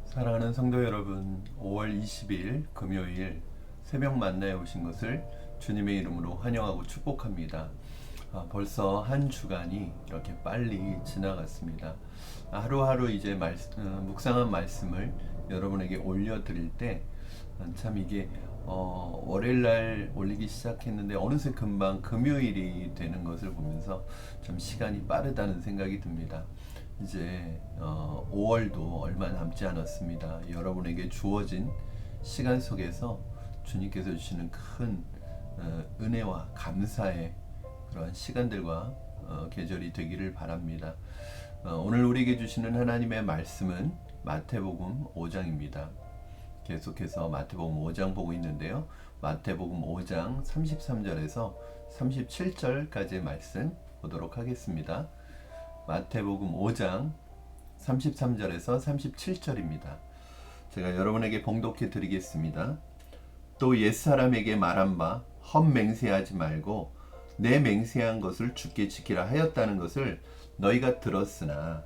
사랑하는 성도 여러분, 5월 20일 금요일 새벽 만나에 오신 것을 주님의 이름으로 환영하고 축복합니다. 벌써 한 주간이 이렇게 빨리 지나갔습니다. 하루하루 이제 묵상한 말씀을 여러분에게 올려드릴 때 참 이게 월요일날 올리기 시작했는데 어느새 금방 금요일이 되는 것을 보면서 좀 시간이 빠르다는 생각이 듭니다. 이제 5월도 얼마 남지 않았습니다. 여러분에게 주어진 시간 속에서 주님께서 주시는 큰 은혜와 감사의 그런 시간들과 계절이 되기를 바랍니다. 오늘 우리에게 주시는 하나님의 말씀은 마태복음 5장입니다. 계속해서 마태복음 5장 보고 있는데요. 마태복음 5장 33절에서 37절까지의 말씀 보도록 하겠습니다. 마태복음 5장 33절에서 37절입니다. 제가 여러분에게 봉독해 드리겠습니다. 또 옛사람에게 말한 바 헛맹세하지 말고 내 맹세한 것을 주께 지키라 하였다는 것을 너희가 들었으나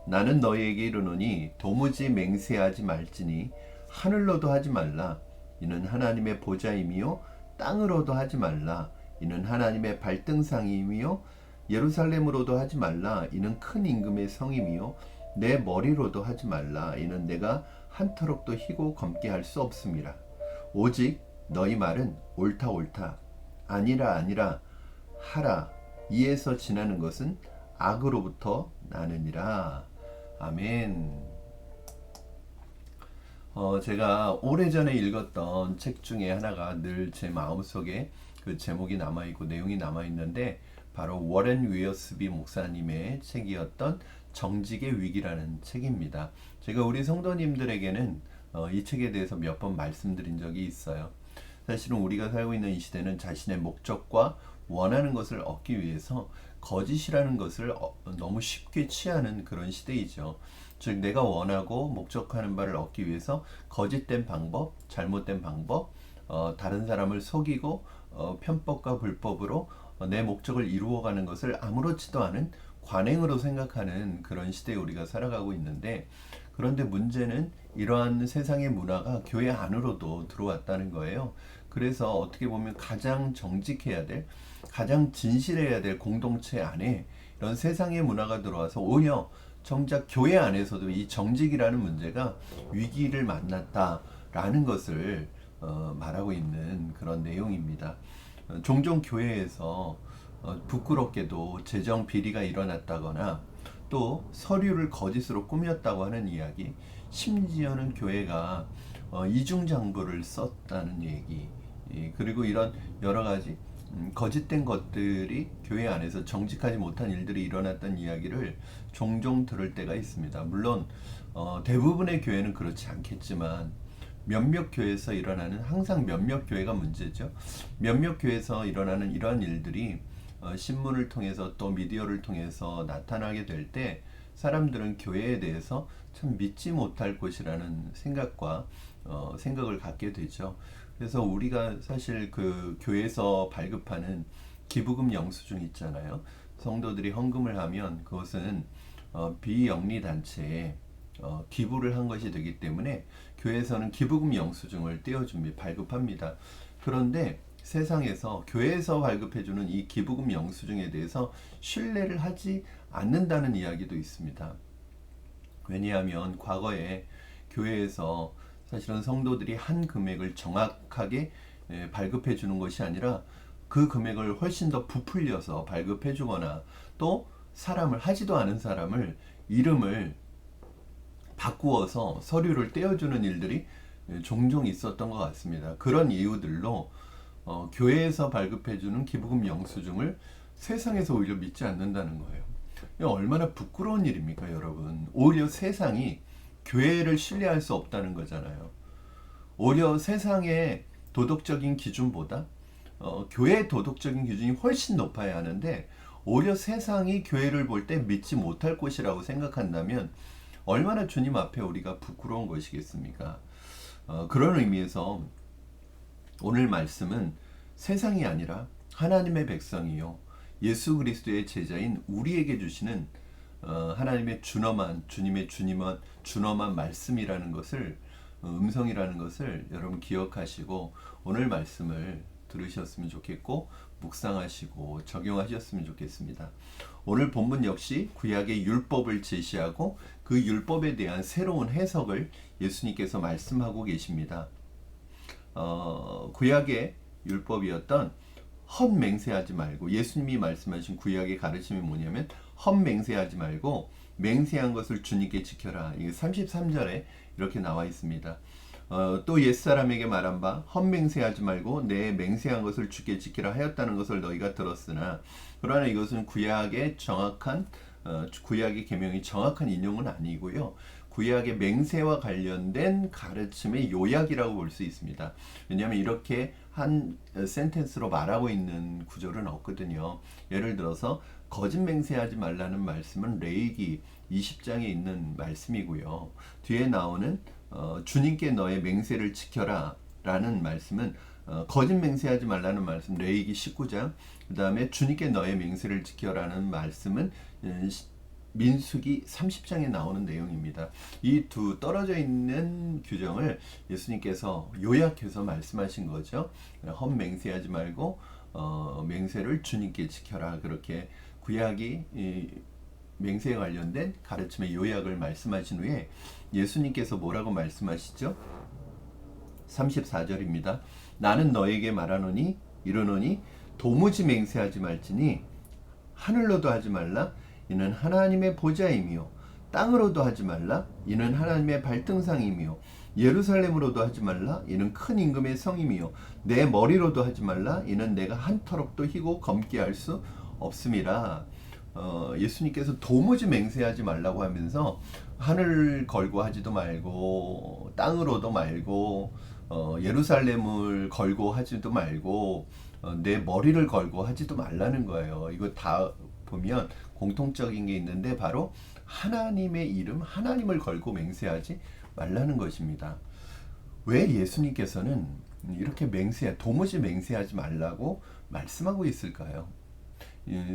나는 너희에게 이르노니 도무지 맹세하지 말지니 하늘로도 하지 말라 이는 하나님의 보좌임이요 땅으로도 하지 말라 이는 하나님의 발등상임이요 예루살렘으로도 하지 말라 이는 큰 임금의 성임이요 내 머리로도 하지 말라 이는 내가 한터럭도 희고 검게 할 수 없음이라. 오직 너희 말은 옳다 옳다 아니라 아니라 하라 이에서 지나는 것은 악으로부터 나느니라. 아멘. 제가 오래전에 읽었던 책 중에 하나가 늘 제 마음속에 그 제목이 남아있고 내용이 남아있는데 바로 워렌 위어스비 목사님의 책이었던 정직의 위기라는 책입니다. 제가 우리 성도님들에게는 이 책에 대해서 몇 번 말씀드린 적이 있어요. 사실은 우리가 살고 있는 이 시대는 자신의 목적과 원하는 것을 얻기 위해서 거짓이라는 것을 너무 쉽게 취하는 그런 시대이죠. 즉 내가 원하고 목적하는 바를 얻기 위해서 거짓된 방법, 잘못된 방법, 다른 사람을 속이고 편법과 불법으로 내 목적을 이루어가는 것을 아무렇지도 않은 관행으로 생각하는 그런 시대에 우리가 살아가고 있는데, 그런데 문제는 이러한 세상의 문화가 교회 안으로도 들어왔다는 거예요. 그래서 어떻게 보면 가장 정직해야 될, 가장 진실해야 될 공동체 안에 이런 세상의 문화가 들어와서 오히려 정작 교회 안에서도 이 정직이라는 문제가 위기를 만났다라는 것을 말하고 있는 그런 내용입니다. 종종 교회에서 부끄럽게도 재정 비리가 일어났다거나 또 서류를 거짓으로 꾸몄다고 하는 이야기, 심지어는 교회가 이중장부를 썼다는 얘기, 그리고 이런 여러 가지 거짓된 것들이 교회 안에서 정직하지 못한 일들이 일어났던 이야기를 종종 들을 때가 있습니다. 물론 대부분의 교회는 그렇지 않겠지만 몇몇 교회에서 일어나는, 항상 몇몇 교회가 문제죠. 몇몇 교회에서 일어나는 이러한 일들이 신문을 통해서 또 미디어를 통해서 나타나게 될 때 사람들은 교회에 대해서 참 믿지 못할 것이라는 생각을 갖게 되죠. 그래서 우리가 사실 그 교회에서 발급하는 기부금 영수증 있잖아요. 성도들이 헌금을 하면 그것은 비영리 단체에 기부를 한 것이 되기 때문에 교회에서는 기부금 영수증을 떼어줍니다. 발급합니다. 그런데 세상에서 교회에서 발급해주는 이 기부금 영수증에 대해서 신뢰를 하지 않는다는 이야기도 있습니다. 왜냐하면 과거에 교회에서 사실은 성도들이 한 금액을 정확하게 발급해 주는 것이 아니라 그 금액을 훨씬 더 부풀려서 발급해 주거나 또 사람을, 하지도 않은 사람을 이름을 바꾸어서 서류를 떼어주는 일들이 종종 있었던 것 같습니다. 그런 이유들로 교회에서 발급해주는 기부금 영수증을 세상에서 오히려 믿지 않는다는 거예요. 얼마나 부끄러운 일입니까, 여러분? 오히려 세상이 교회를 신뢰할 수 없다는 거잖아요. 오히려 세상의 도덕적인 기준보다 교회의 도덕적인 기준이 훨씬 높아야 하는데, 오히려 세상이 교회를 볼 때 믿지 못할 것이라고 생각한다면 얼마나 주님 앞에 우리가 부끄러운 것이겠습니까? 그런 의미에서 오늘 말씀은 세상이 아니라 하나님의 백성이요 예수 그리스도의 제자인 우리에게 주시는 하나님의 준엄한 주님의 준엄한 말씀이라는 것을 음성이라는 것을 여러분 기억하시고 오늘 말씀을 들으셨으면 좋겠고 묵상하시고 적용하셨으면 좋겠습니다. 오늘 본문 역시 구약의 율법을 제시하고 그 율법에 대한 새로운 해석을 예수님께서 말씀하고 계십니다. 구약의 율법이었던 헛맹세하지 말고, 예수님이 말씀하신 구약의 가르침이 뭐냐면 헛맹세하지 말고 맹세한 것을 주님께 지켜라. 이게 33절에 이렇게 나와 있습니다. 또 옛사람에게 말한 바 헛맹세하지 말고 내 맹세한 것을 주께 지키라 하였다는 것을 너희가 들었으나, 그러나 이것은 구약의 구약의 계명이 정확한 인용은 아니고요. 구약의 맹세와 관련된 가르침의 요약이라고 볼 수 있습니다. 왜냐하면 이렇게 한 센텐스로 말하고 있는 구절은 없거든요. 예를 들어서 거짓 맹세하지 말라는 말씀은 레위기 20장에 있는 말씀이고요. 뒤에 나오는 주님께 너의 맹세를 지켜라 라는 말씀은 거짓 맹세하지 말라는 말씀 레위기 19장, 그 다음에 주님께 너의 맹세를 지켜라는 말씀은 민수기 30장에 나오는 내용입니다. 이 두 떨어져 있는 규정을 예수님께서 요약해서 말씀하신 거죠. 헛맹세하지 말고 맹세를 주님께 지켜라. 그렇게 구약이 맹세에 관련된 가르침의 요약을 말씀하신 후에 예수님께서 뭐라고 말씀하시죠? 34절입니다. 나는 너에게 말하노니 이르노니 도무지 맹세하지 말지니 하늘로도 하지 말라 이는 하나님의 보좌이며, 땅으로도 하지 말라 이는 하나님의 발등상이며, 예루살렘으로도 하지 말라 이는 큰 임금의 성이며, 내 머리로도 하지 말라 이는 내가 한 터럭도 희고 검게 할 수 없음이라. 예수님께서 도무지 맹세하지 말라고 하면서 하늘 걸고 하지도 말고 땅으로도 말고 예루살렘을 걸고 하지도 말고 내 머리를 걸고 하지도 말라는 거예요. 이거 다 보면 공통적인 게 있는데 바로 하나님의 이름, 하나님을 걸고 맹세하지 말라는 것입니다. 왜 예수님께서는 이렇게 도무지 맹세하지 말라고 말씀하고 있을까요?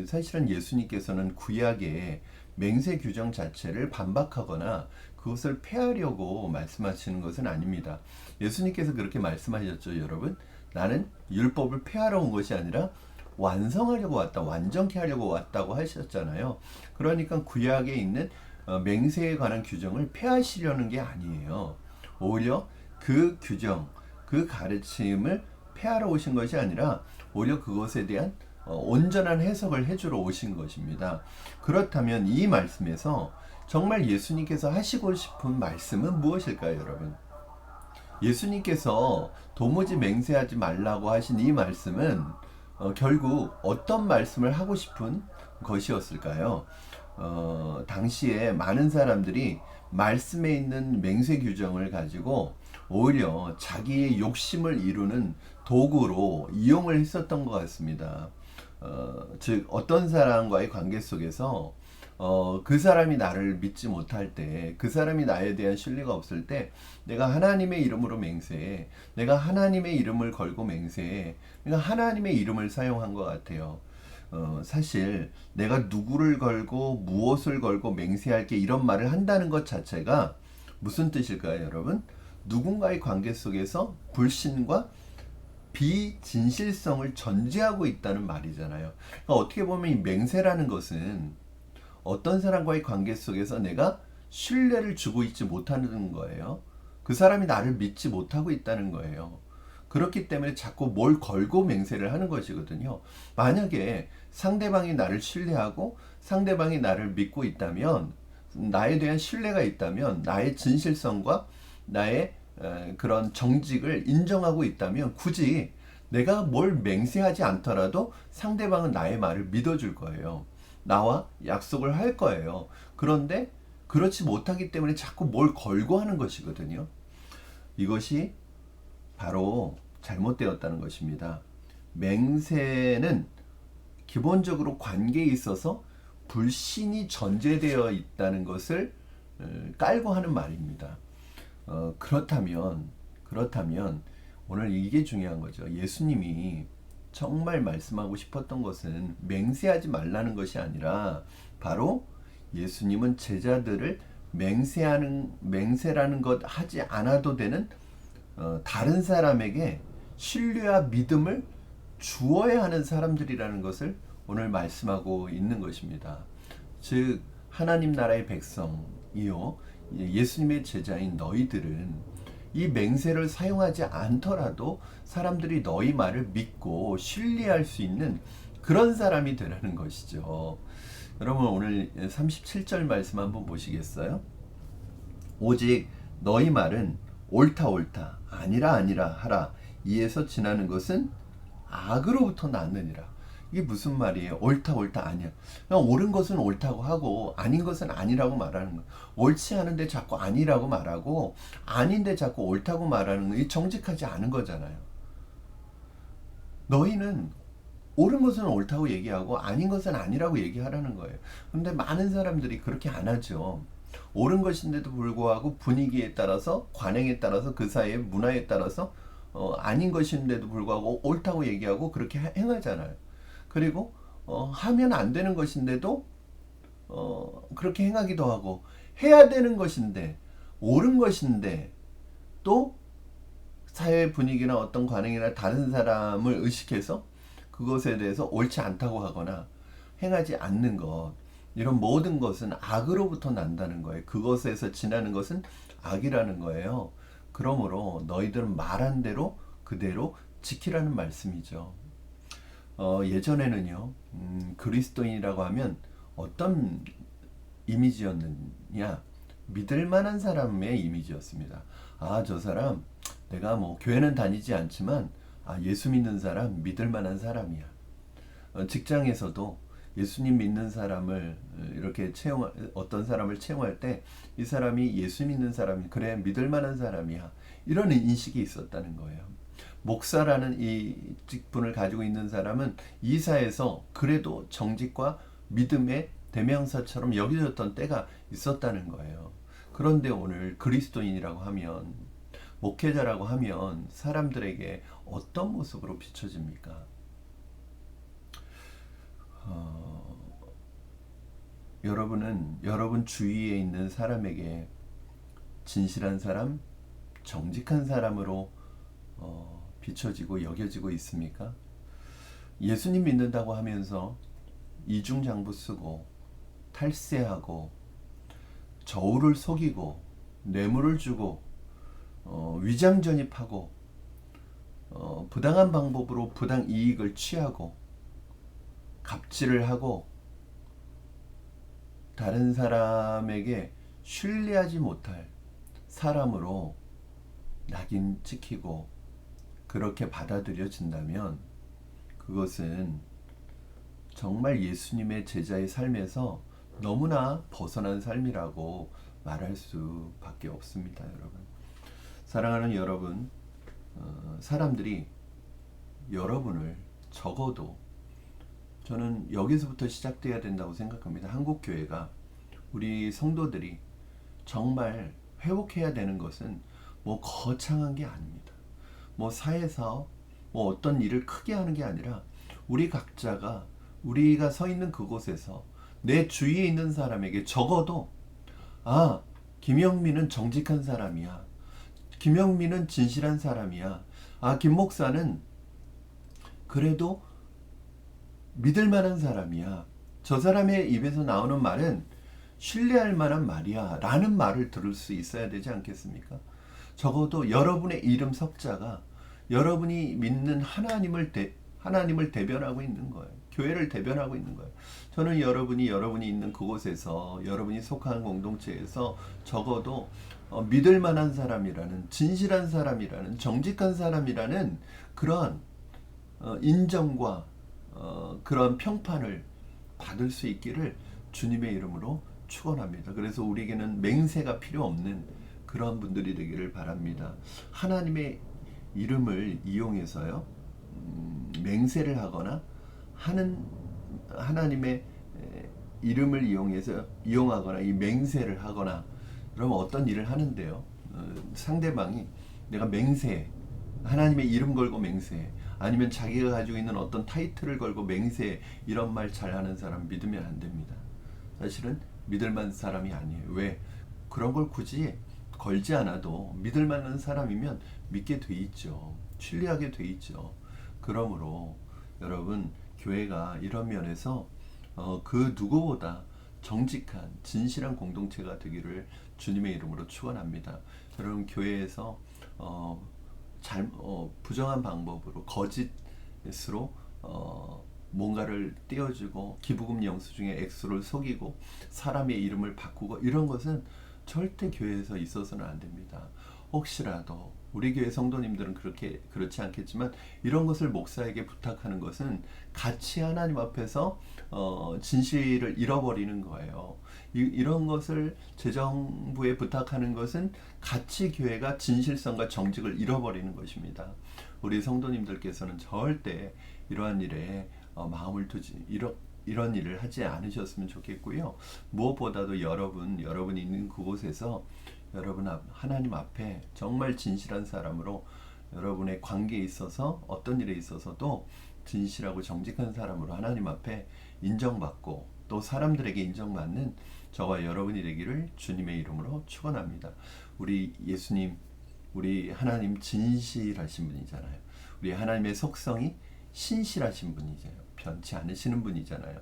사실은 예수님께서는 구약의 맹세 규정 자체를 반박하거나 그것을 폐하려고 말씀하시는 것은 아닙니다. 예수님께서 그렇게 말씀하셨죠, 여러분. 나는 율법을 폐하러 온 것이 아니라 완성하려고 왔다, 완전케 하려고 왔다고 하셨잖아요. 그러니까 구약에 있는 맹세에 관한 규정을 폐하시려는 게 아니에요. 오히려 그 규정, 그 가르침을 폐하러 오신 것이 아니라 오히려 그것에 대한 온전한 해석을 해주러 오신 것입니다. 그렇다면 이 말씀에서 정말 예수님께서 하시고 싶은 말씀은 무엇일까요, 여러분? 예수님께서 도무지 맹세하지 말라고 하신 이 말씀은 결국 어떤 말씀을 하고 싶은 것이었을까요? 당시에 많은 사람들이 말씀에 있는 맹세 규정을 가지고 오히려 자기의 욕심을 이루는 도구로 이용을 했었던 것 같습니다. 즉 어떤 사람과의 관계 속에서 그 사람이 나를 믿지 못할 때, 그 사람이 나에 대한 신뢰가 없을 때 내가 하나님의 이름으로 맹세해, 내가 하나님의 이름을 걸고 맹세해, 내가 하나님의 이름을 사용한 것 같아요. 사실 내가 누구를 걸고 무엇을 걸고 맹세할게 이런 말을 한다는 것 자체가 무슨 뜻일까요, 여러분? 누군가의 관계 속에서 불신과 비진실성을 전제하고 있다는 말이잖아요. 그러니까 어떻게 보면 이 맹세라는 것은 어떤 사람과의 관계 속에서 내가 신뢰를 주고 있지 못하는 거예요. 그 사람이 나를 믿지 못하고 있다는 거예요. 그렇기 때문에 자꾸 뭘 걸고 맹세를 하는 것이거든요. 만약에 상대방이 나를 신뢰하고 상대방이 나를 믿고 있다면, 나에 대한 신뢰가 있다면, 나의 진실성과 나의 그런 정직을 인정하고 있다면 굳이 내가 뭘 맹세하지 않더라도 상대방은 나의 말을 믿어줄 거예요. 나와 약속을 할 거예요. 그런데 그렇지 못하기 때문에 자꾸 뭘 걸고 하는 것이거든요. 이것이 바로 잘못되었다는 것입니다. 맹세는 기본적으로 관계에 있어서 불신이 전제되어 있다는 것을 깔고 하는 말입니다. 그렇다면 오늘 이게 중요한 거죠. 예수님이 정말 말씀하고 싶었던 것은 맹세하지 말라는 것이 아니라 바로 예수님은 제자들을 맹세라는 것 하지 않아도 되는 다른 사람에게 신뢰와 믿음을 주어야 하는 사람들이라는 것을 오늘 말씀하고 있는 것입니다. 즉 하나님 나라의 백성이요 예수님의 제자인 너희들은 이 맹세를 사용하지 않더라도 사람들이 너희 말을 믿고 신뢰할 수 있는 그런 사람이 되라는 것이죠. 여러분 오늘 37절 말씀 한번 보시겠어요? 오직 너희 말은 옳다 옳다 아니라 아니라 하라. 이에서 지나는 것은 악으로부터 났느니라. 이게 무슨 말이에요? 옳다 옳다 아니야. 그냥 옳은 것은 옳다고 하고 아닌 것은 아니라고 말하는 거. 옳지 않은데 자꾸 아니라고 말하고 아닌데 자꾸 옳다고 말하는 거. 이 정직하지 않은 거잖아요. 너희는 옳은 것은 옳다고 얘기하고 아닌 것은 아니라고 얘기하라는 거예요. 그런데 많은 사람들이 그렇게 안 하죠. 옳은 것인데도 불구하고 분위기에 따라서 관행에 따라서 그 사이의 문화에 따라서 아닌 것인데도 불구하고 옳다고 얘기하고 그렇게 행하잖아요. 그리고 하면 안 되는 것인데도 그렇게 행하기도 하고 해야 되는 것인데 옳은 것인데 또 사회 분위기나 어떤 관행이나 다른 사람을 의식해서 그것에 대해서 옳지 않다고 하거나 행하지 않는 것 이런 모든 것은 악으로부터 난다는 거예요. 그것에서 지나는 것은 악이라는 거예요. 그러므로 너희들은 말한 대로 그대로 지키라는 말씀이죠. 예전에는요 그리스도인이라고 하면 어떤 이미지였느냐 믿을 만한 사람의 이미지였습니다. 아, 저 사람 내가 뭐 교회는 다니지 않지만 예수 믿는 사람 믿을 만한 사람이야. 직장에서도 예수님 믿는 사람을 이렇게 어떤 사람을 채용할 때 이 사람이 예수 믿는 사람이 그래 믿을 만한 사람이야. 이런 인식이 있었다는 거예요. 목사라는 이 직분을 가지고 있는 사람은 이사에서 그래도 정직과 믿음의 대명사처럼 여겨졌던 때가 있었다는 거예요. 그런데 오늘 그리스도인이라고 하면 목회자라고 하면 사람들에게 어떤 모습으로 비춰집니까? 여러분은 여러분 주위에 있는 사람에게 진실한 사람, 정직한 사람으로 비춰지고 여겨지고 있습니까? 예수님 믿는다고 하면서 이중장부 쓰고 탈세하고 저울을 속이고 뇌물을 주고 위장 전입하고 부당한 방법으로 부당 이익을 취하고 갑질을 하고 다른 사람에게 신뢰하지 못할 사람으로 낙인 찍히고 그렇게 받아들여진다면 그것은 정말 예수님의 제자의 삶에서 너무나 벗어난 삶이라고 말할 수밖에 없습니다. 여러분, 사랑하는 여러분, 사람들이 여러분을 적어도 저는 여기서부터 시작돼야 된다고 생각합니다. 한국교회가 우리 성도들이 정말 회복해야 되는 것은 뭐 거창한 게 아닙니다. 뭐 사회사업, 뭐 어떤 일을 크게 하는 게 아니라 우리 각자가 우리가 서 있는 그곳에서 내 주위에 있는 사람에게 적어도 김영민은 정직한 사람이야. 김영민은 진실한 사람이야. 김 목사는 그래도 믿을 만한 사람이야. 저 사람의 입에서 나오는 말은 신뢰할 만한 말이야 라는 말을 들을 수 있어야 되지 않겠습니까? 적어도 여러분의 이름 석자가 여러분이 믿는 하나님을 대변하고 있는 거예요. 교회를 대변하고 있는 거예요. 저는 여러분이 있는 그곳에서 여러분이 속한 공동체에서 적어도 믿을 만한 사람이라는, 진실한 사람이라는, 정직한 사람이라는 그런 인정과 그런 평판을 받을 수 있기를 주님의 이름으로 축원합니다. 그래서 우리에게는 맹세가 필요 없는 그런 분들이 되기를 바랍니다. 하나님의 이름을 이용해서요 맹세를 하거나 하나님의 이름을 이용하거나 이 맹세를 하거나 그러면 어떤 일을 하는데요, 상대방이 내가 맹세해, 하나님의 이름 걸고 맹세해, 아니면 자기가 가지고 있는 어떤 타이틀을 걸고 맹세해, 이런 말 잘하는 사람 믿으면 안 됩니다. 사실은 믿을 만한 사람이 아니에요. 왜? 그런 걸 굳이 걸지 않아도 믿을 만한 사람이면 믿게 돼 있죠. 신뢰하게 돼 있죠. 그러므로 여러분, 교회가 이런 면에서 그 누구보다 정직한 진실한 공동체가 되기를 주님의 이름으로 축원합니다. 여러분, 교회에서 부정한 방법으로 거짓으로 뭔가를 띄워주고 기부금 영수증의 액수를 속이고 사람의 이름을 바꾸고 이런 것은 절대 교회에서 있어서는 안 됩니다. 혹시라도 우리 교회 성도님들은 그렇지 않겠지만 이런 것을 목사에게 부탁하는 것은 같이 하나님 앞에서 진실을 잃어버리는 거예요. 이런 것을 재정부에 부탁하는 것은 같이 교회가 진실성과 정직을 잃어버리는 것입니다. 우리 성도님들께서는 절대 이러한 일에 마음을 두지 이런 일을 하지 않으셨으면 좋겠고요. 무엇보다도 여러분이 있는 그곳에서 여러분 하나님 앞에 정말 진실한 사람으로 여러분의 관계에 있어서 어떤 일에 있어서도 진실하고 정직한 사람으로 하나님 앞에 인정받고 또 사람들에게 인정받는 저와 여러분이 되기를 주님의 이름으로 축원합니다. 우리 예수님, 우리 하나님 진실하신 분이잖아요. 우리 하나님의 속성이 신실하신 분이잖아요. 변치 않으시는 분이잖아요.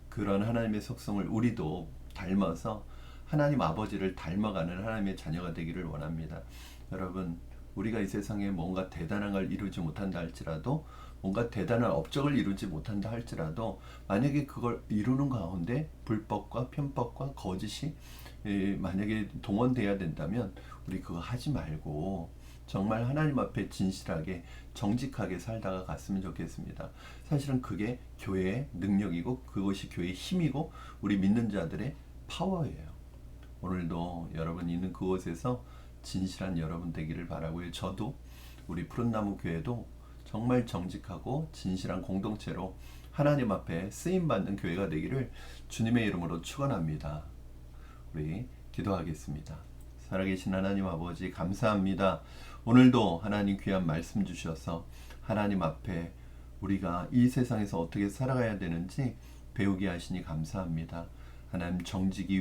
그런 하나님의 속성을 우리도 닮아서 하나님 아버지를 닮아가는 하나님의 자녀가 되기를 원합니다. 여러분, 우리가 이 세상에 뭔가 대단한 걸 이루지 못한다 할지라도, 뭔가 대단한 업적을 이루지 못한다 할지라도, 만약에 그걸 이루는 가운데 불법과 편법과 거짓이 만약에 동원돼야 된다면 우리 그거 하지 말고 정말 하나님 앞에 진실하게 정직하게 살다가 갔으면 좋겠습니다. 사실은 그게 교회의 능력이고 그것이 교회의 힘이고 우리 믿는 자들의 파워예요. 오늘도 여러분 있는 그곳에서 진실한 여러분 되기를 바라고요. 저도 우리 푸른나무 교회도 정말 정직하고 진실한 공동체로 하나님 앞에 쓰임받는 교회가 되기를 주님의 이름으로 축원합니다. 우리 기도하겠습니다. 살아계신 하나님 아버지 감사합니다. 오늘도 하나님 귀한 말씀 주셔서 하나님 앞에 우리가 이 세상에서 어떻게 살아가야 되는지 배우게 하시니 감사합니다. 하나님, 정직이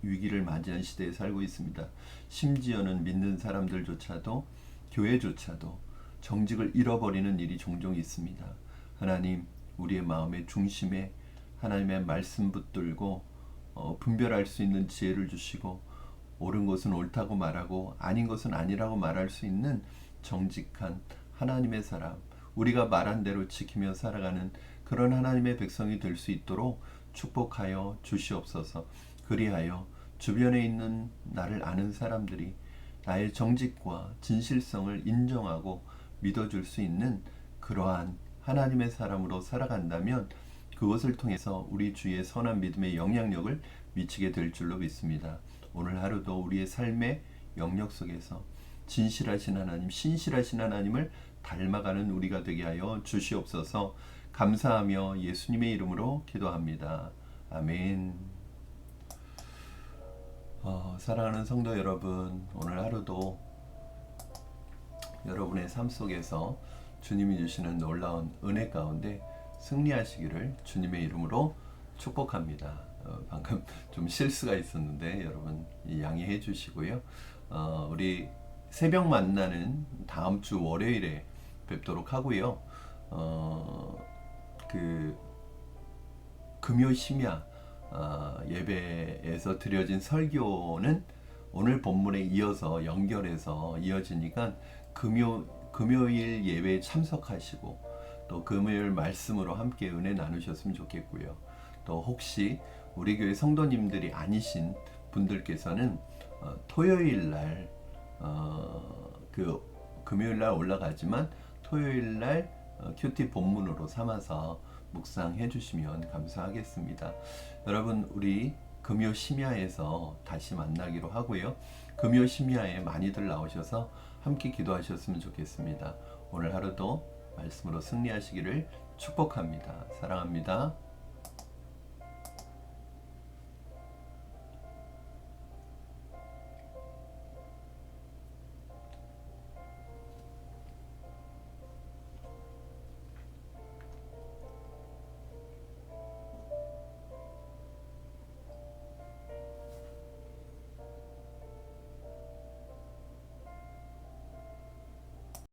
위기를 맞이한 시대에 살고 있습니다. 심지어는 믿는 사람들조차도 교회조차도 정직을 잃어버리는 일이 종종 있습니다. 하나님, 우리의 마음의 중심에 하나님의 말씀 붙들고 분별할 수 있는 지혜를 주시고 옳은 것은 옳다고 말하고 아닌 것은 아니라고 말할 수 있는 정직한 하나님의 사람, 우리가 말한 대로 지키며 살아가는 그런 하나님의 백성이 될 수 있도록 축복하여 주시옵소서. 그리하여 주변에 있는 나를 아는 사람들이 나의 정직과 진실성을 인정하고 믿어줄 수 있는 그러한 하나님의 사람으로 살아간다면 그것을 통해서 우리 주의 선한 믿음의 영향력을 미치게 될 줄로 믿습니다. 오늘 하루도 우리의 삶의 영역 속에서 진실하신 하나님, 신실하신 하나님을 닮아가는 우리가 되게 하여 주시옵소서. 감사하며 예수님의 이름으로 기도합니다. 아멘. 사랑하는 성도 여러분, 오늘 하루도 여러분의 삶 속에서 주님이 주시는 놀라운 은혜 가운데 승리하시기를 주님의 이름으로 축복합니다. 방금 좀 실수가 있었는데 여러분 양해해 주시고요. 우리 새벽 만나는 다음 주 월요일에 뵙도록 하고요. 금요 심야 예배에서 드려진 설교는 오늘 본문에 이어서 연결해서 이어지니까 금요일 예배에 참석하시고 또 금요일 말씀으로 함께 은혜 나누셨으면 좋겠고요. 또 혹시 우리 교회 성도님들이 아니신 분들께서는 토요일 날 금요일 날 올라가지만 토요일 날 큐티 본문으로 삼아서 묵상해 주시면 감사하겠습니다. 여러분, 우리 금요 심야에서 다시 만나기로 하고요. 금요 심야에 많이들 나오셔서 함께 기도하셨으면 좋겠습니다. 오늘 하루도 말씀으로 승리하시기를 축복합니다. 사랑합니다.